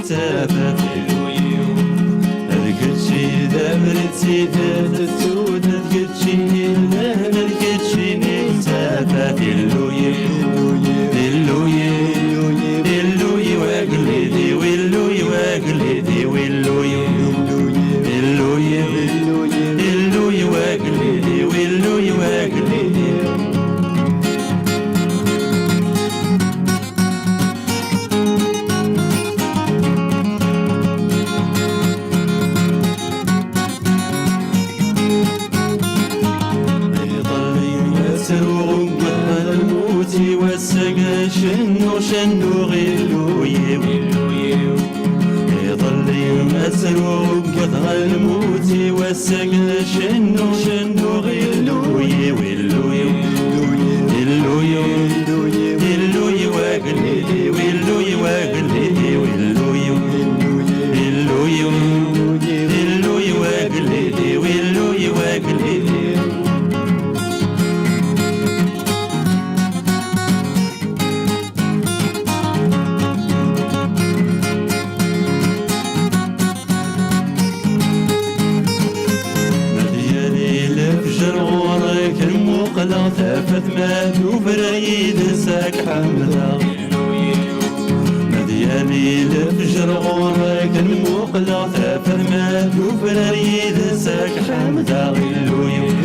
تافت الكتشي دابرتي تتود الكتشي لهنا الكتشي نتافت اللوي اللوي اللوي وقلدي واللوي وقلدي واللوي اللوي اللوي وقلدي واللوي وقلدي شنو غلوي يضل يمثل وقطع الموت يوسق شنو غلوي واللوي اللوي اللوي وقلدي واللوي وقلدي واللوي اللوي اللوي وقلدي واللوي وقلدي المقلة ثافت ما تفريد ساك حمدا مدياني لفجر غورك المقلة ثافت ما تفريد ساك حمدا غلوي